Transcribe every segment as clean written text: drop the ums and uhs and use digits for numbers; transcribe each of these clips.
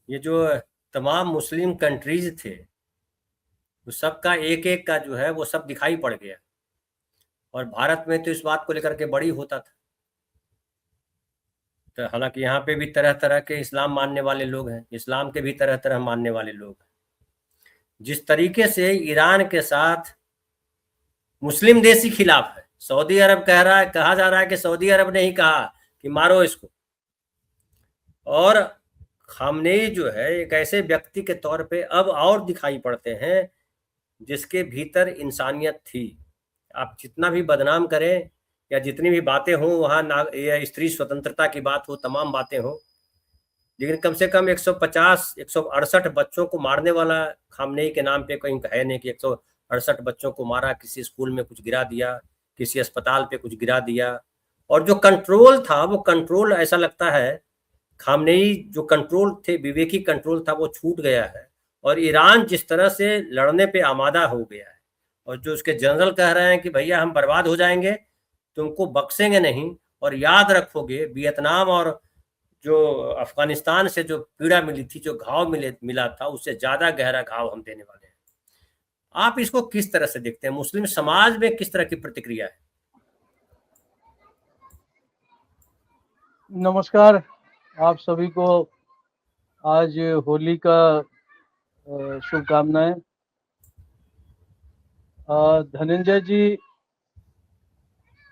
ये जो तमाम मुस्लिम कंट्रीज थे, वो सबका एक एक का जो है वो सब दिखाई पड़ गया। और भारत में तो इस बात को लेकर के बड़ी होता था। तो हालांकि यहाँ पे भी तरह तरह के इस्लाम मानने वाले लोग हैं, इस्लाम के भी तरह तरह मानने वाले लोग हैं। जिस तरीके से ईरान के साथ मुस्लिम देश ही खिलाफ है, सऊदी अरब कह रहा है, कहा जा रहा है कि सऊदी अरब ने ही कहा कि मारो इसको। और खामनेई जो है एक ऐसे व्यक्ति के तौर पे अब और दिखाई पड़ते हैं जिसके भीतर इंसानियत थी। आप जितना भी बदनाम करें या जितनी भी बातें हों वहाँ ना, या स्त्री स्वतंत्रता की बात हो, तमाम बातें हों, लेकिन कम से कम 150 168 बच्चों को मारने वाला खामनेई के नाम पे कहीं है नहीं कि 168 बच्चों को मारा, किसी स्कूल में कुछ गिरा दिया, किसी अस्पताल पे कुछ गिरा दिया। और जो कंट्रोल था वो कंट्रोल ऐसा लगता है, खामनेई जो कंट्रोल थे, विवेकी कंट्रोल था, वो छूट गया है। और ईरान जिस तरह से लड़ने पे आमादा हो गया है, और जो उसके जनरल कह रहे हैं कि भैया हम बर्बाद हो जाएंगे, तुमको बख्शेंगे नहीं, और याद रखोगे वियतनाम और जो अफगानिस्तान से जो पीड़ा मिली थी, जो घाव मिला था, उससे ज्यादा गहरा घाव हम देने वाले हैं। आप इसको किस तरह से देखते हैं? मुस्लिम समाज में किस तरह की प्रतिक्रिया है? नमस्कार आप सभी को। आज होली का शुभकामनाएं। धनंजय जी,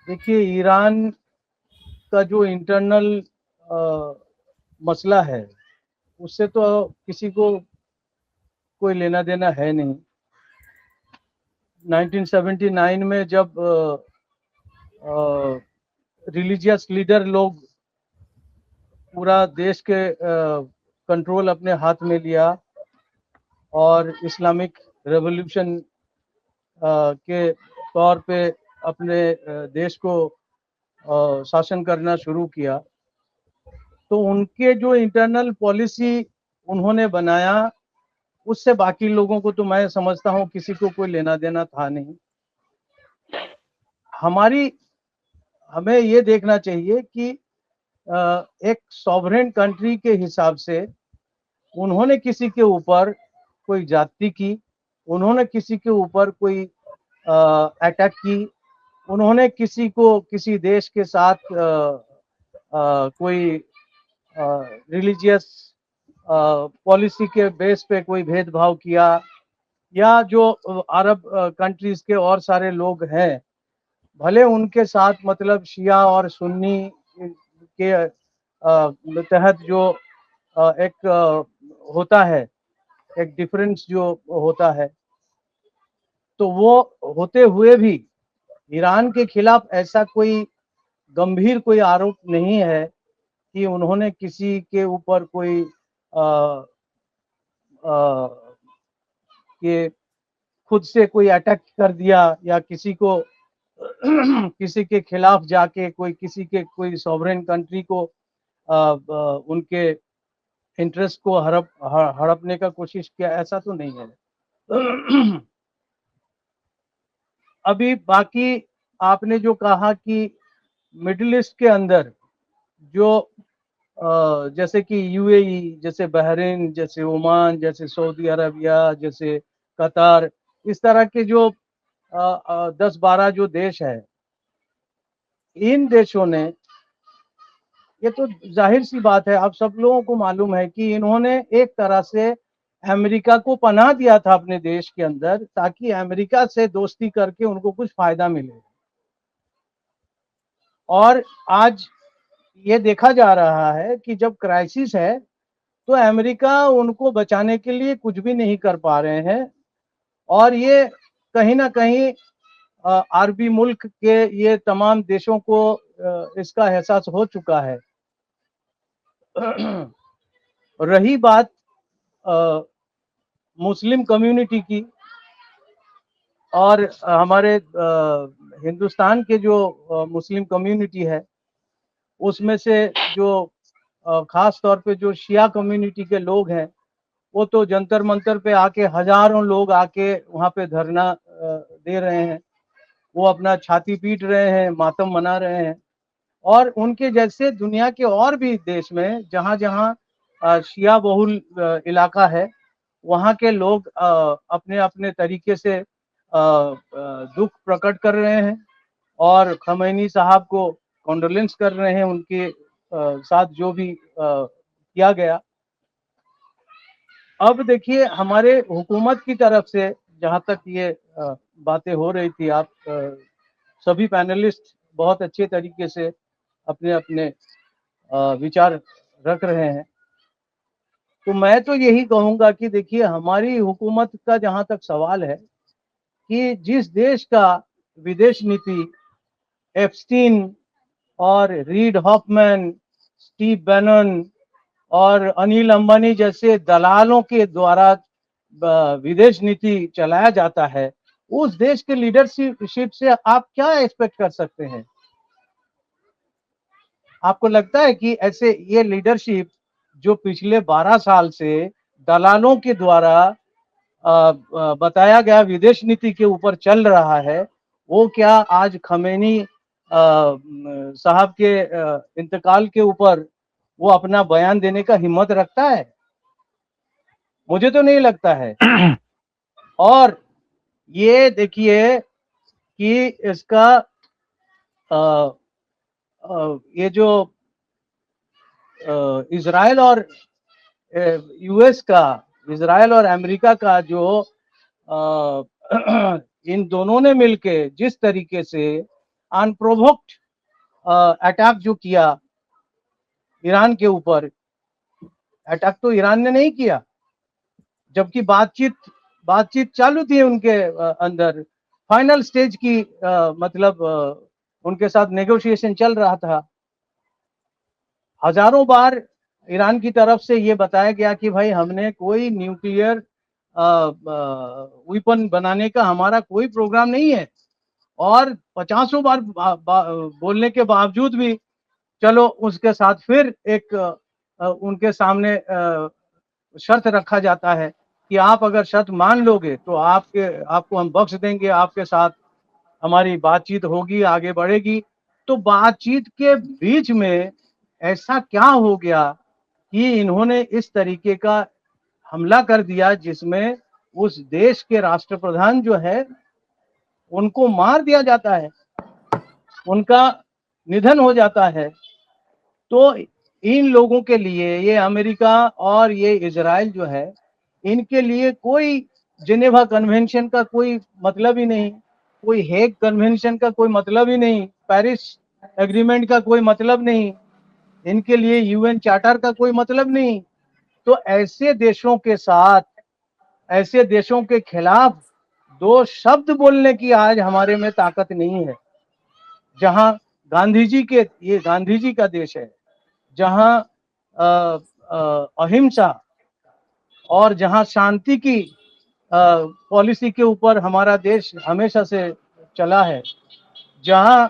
देखिए ईरान का जो इंटरनल मसला है उससे तो किसी को कोई लेना देना है नहीं। 1979 में जब रिलीजियस लीडर लोग पूरा देश के कंट्रोल अपने हाथ में लिया और इस्लामिक रेवोल्यूशन के तौर पे अपने देश को शासन करना शुरू किया, तो उनके जो इंटरनल पॉलिसी उन्होंने बनाया उससे बाकी लोगों को तो मैं समझता हूँ किसी को कोई लेना देना था नहीं। हमें ये देखना चाहिए कि एक सॉवरेन कंट्री के हिसाब से उन्होंने किसी के ऊपर कोई जाति की, उन्होंने किसी के ऊपर कोई अटैक की, उन्होंने किसी को किसी देश के साथ कोई रिलीजियस पॉलिसी के बेस पे कोई भेदभाव किया, या जो अरब कंट्रीज के और सारे लोग हैं भले उनके साथ मतलब शिया और सुन्नी के तहत जो एक होता है, एक डिफरेंस जो होता है, तो वो होते हुए भी ईरान के खिलाफ ऐसा कोई गंभीर कोई आरोप नहीं है कि उन्होंने किसी के ऊपर कोई आ, आ, कि खुद से कोई अटैक कर दिया या किसी को किसी के खिलाफ जाके कोई किसी के कोई सॉवरेन कंट्री को उनके इंटरेस्ट को हड़पने का कोशिश किया, ऐसा तो नहीं है। अभी बाकी आपने जो कहा कि मिडिल ईस्ट के अंदर जो जैसे कि यूएई, जैसे बहरीन, जैसे ओमान, जैसे सऊदी अरबिया, जैसे कतार, इस तरह के जो 10-12 जो देश है, इन देशों ने, ये तो जाहिर सी बात है, आप सब लोगों को मालूम है कि इन्होंने एक तरह से अमेरिका को पनाह दिया था अपने देश के अंदर ताकि अमेरिका से दोस्ती करके उनको कुछ फायदा मिले। और आज ये देखा जा रहा है कि जब क्राइसिस है तो अमेरिका उनको बचाने के लिए कुछ भी नहीं कर पा रहे हैं, और ये कहीं ना कहीं अरबी मुल्क के ये तमाम देशों को इसका एहसास हो चुका है। रही बात मुस्लिम कम्युनिटी की और हमारे हिंदुस्तान के जो मुस्लिम कम्युनिटी है, उसमें से जो खास तौर पे जो शिया कम्युनिटी के लोग हैं, वो तो जंतर मंतर पे आके हजारों लोग आके वहाँ पे धरना दे रहे हैं, वो अपना छाती पीट रहे हैं, मातम मना रहे हैं। और उनके जैसे दुनिया के और भी देश में जहाँ जहाँ शिया बहुल इलाका है, वहाँ के लोग अपने अपने तरीके से दुख प्रकट कर रहे हैं और खमैनी साहब को कॉन्डोलेंस कर रहे हैं उनके साथ जो भी किया गया। अब देखिए हमारे हुकूमत की तरफ से जहाँ तक ये बातें हो रही थी, आप सभी पैनलिस्ट बहुत अच्छे तरीके से अपने अपने विचार रख रहे हैं। तो मैं तो यही कहूँगा कि देखिए हमारी हुकूमत का जहाँ तक सवाल है कि जिस देश का विदेश नीति एप्स्टीन और रीड हॉफमैन, स्टीव बैनन और अनिल अंबानी जैसे दलालों के द्वारा विदेश नीति चलाया जाता है, उस देश के लीडरशिप से आप क्या एक्सपेक्ट कर सकते हैं? आपको लगता है कि ऐसे ये लीडरशिप जो पिछले 12 साल से दलालों के द्वारा बताया गया विदेश नीति के ऊपर चल रहा है, वो क्या आज खमैनी साहब के इंतकाल के ऊपर वो अपना बयान देने का हिम्मत रखता है? मुझे तो नहीं लगता है। और ये देखिए कि इसका ये जो इजराइल और यूएस का, इजराइल और अमेरिका का जो इन दोनों ने मिलके जिस तरीके से अनप्रोवोक्ड अटैक जो किया ईरान के ऊपर, अटैक तो ईरान ने नहीं किया, जबकि बातचीत चालू थी उनके अंदर, फाइनल स्टेज की मतलब उनके साथ नेगोशिएशन चल रहा था। हजारों बार ईरान की तरफ से ये बताया गया कि भाई हमने कोई न्यूक्लियर वेपन बनाने का हमारा कोई प्रोग्राम नहीं है, और 50 बार बोलने के बावजूद भी चलो उसके साथ फिर एक उनके सामने शर्त रखा जाता है कि आप अगर शर्त मान लोगे तो आपको हम बख्श देंगे, आपके साथ हमारी बातचीत होगी, आगे बढ़ेगी। तो बातचीत के बीच में ऐसा क्या हो गया कि इन्होंने इस तरीके का हमला कर दिया जिसमें उस देश के राष्ट्रप्रधान जो है उनको मार दिया जाता है, उनका निधन हो जाता है। तो इन लोगों के लिए, ये अमेरिका और ये इजराइल जो है, इनके लिए कोई जिनेवा कन्वेंशन का कोई मतलब ही नहीं, कोई हेग कन्वेंशन का कोई मतलब ही नहीं, पेरिस एग्रीमेंट का कोई मतलब नहीं, इनके लिए यूएन चार्टर का कोई मतलब नहीं। तो ऐसे देशों के साथ, ऐसे देशों के खिलाफ दो शब्द बोलने की आज हमारे में ताकत नहीं है। जहां गांधी जी के, ये गांधी जी का देश है, जहां अहिंसा और जहां शांति की पॉलिसी के ऊपर हमारा देश हमेशा से चला है, जहां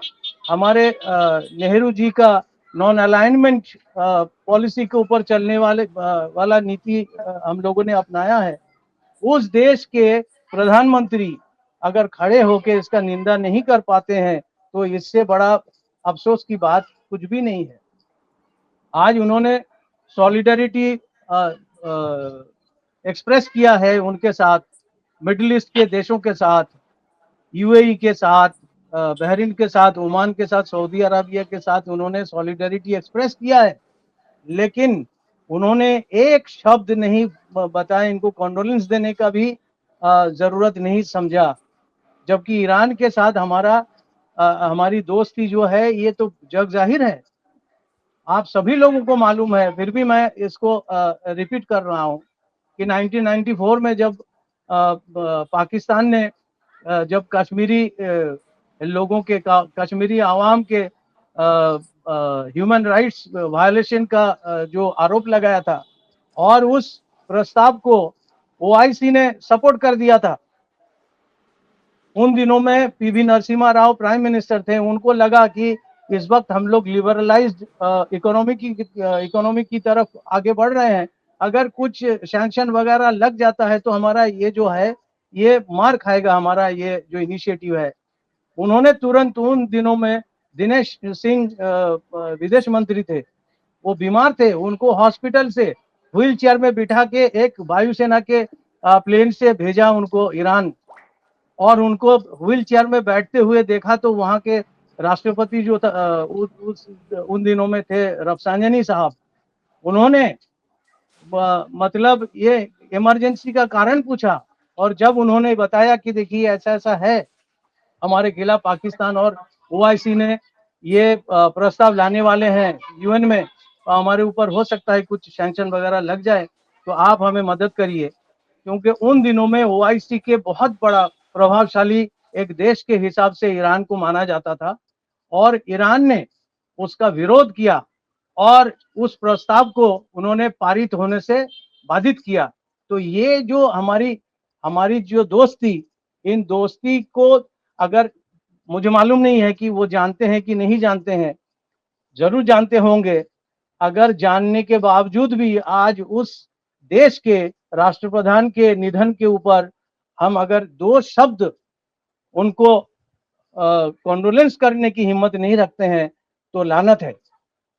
हमारे नेहरू जी का नॉन अलाइनमेंट पॉलिसी के ऊपर चलने वाला नीति हम लोगों ने अपनाया है, उस देश के प्रधानमंत्री अगर खड़े होकर इसका निंदा नहीं कर पाते हैं तो इससे बड़ा अफसोस की बात कुछ भी नहीं है। आज उन्होंने सॉलिडरिटी एक्सप्रेस किया है उनके साथ, मिडिल ईस्ट के देशों के साथ, यूएई के साथ, बहरीन के साथ, ओमान के साथ, सऊदी अरबिया के साथ उन्होंने सॉलिडरिटी एक्सप्रेस किया है, लेकिन उन्होंने एक शब्द नहीं बताया, इनको कॉन्डोलेंस देने का भी जरूरत नहीं समझा। जबकि ईरान के साथ हमारी दोस्ती जो है ये तो जग जाहिर है, आप सभी लोगों को मालूम है, फिर भी मैं इसको रिपीट कर रहा हूँ कि 1994 में जब पाकिस्तान ने जब कश्मीरी लोगों के, कश्मीरी आवाम के ह्यूमन राइट्स वायलेशन का जो आरोप लगाया था और उस प्रस्ताव को ओआईसी ने सपोर्ट कर दिया था, उन दिनों में PV Narasimha Rao prime minister थे, उनको लगा कि इस वक्त हम लोग लिबरलाइज्ड इकोनॉमी की तरफ आगे बढ़ रहे हैं, अगर कुछ सैंक्शन वगैरह लग जाता है तो हमारा ये जो है ये मार खाएगा, हमारा ये जो इनिशिएटिव है। उन्होंने तुरंत उन दिनों में, दिनेश सिंह विदेश मंत्री थे, वो बीमार थे, उनको हॉस्पिटल से व्हील चेयर में बिठा के एक वायुसेना के प्लेन से भेजा उनको ईरान, और उनको व्हील चेयर में बैठते हुए देखा तो वहां के राष्ट्रपति जो उन दिनों में थे रफसांजनी साहब, उन्होंने मतलब ये इमरजेंसी का कारण पूछा, और जब उन्होंने बताया कि देखिए ऐसा ऐसा है हमारे खिलाफ पाकिस्तान और ओआईसी ने ये प्रस्ताव लाने वाले हैं यूएन में, तो हमारे ऊपर हो सकता है कुछ सैंक्शन वगैरह लग जाए, तो आप हमें मदद करिए। क्योंकि उन दिनों में ओआईसी के बहुत बड़ा प्रभावशाली एक देश के हिसाब से ईरान को माना जाता था, और ईरान ने उसका विरोध किया और उस प्रस्ताव को उन्होंने पारित होने से बाधित किया। तो ये जो हमारी हमारी जो दोस्ती, इन दोस्ती को अगर, मुझे मालूम नहीं है कि वो जानते हैं कि नहीं जानते हैं, जरूर जानते होंगे। अगर जानने के बावजूद भी आज उस देश के राष्ट्रप्रधान के निधन के ऊपर हम अगर दो शब्द उनको कॉन्डोलेंस करने की हिम्मत नहीं रखते हैं, तो लानत है।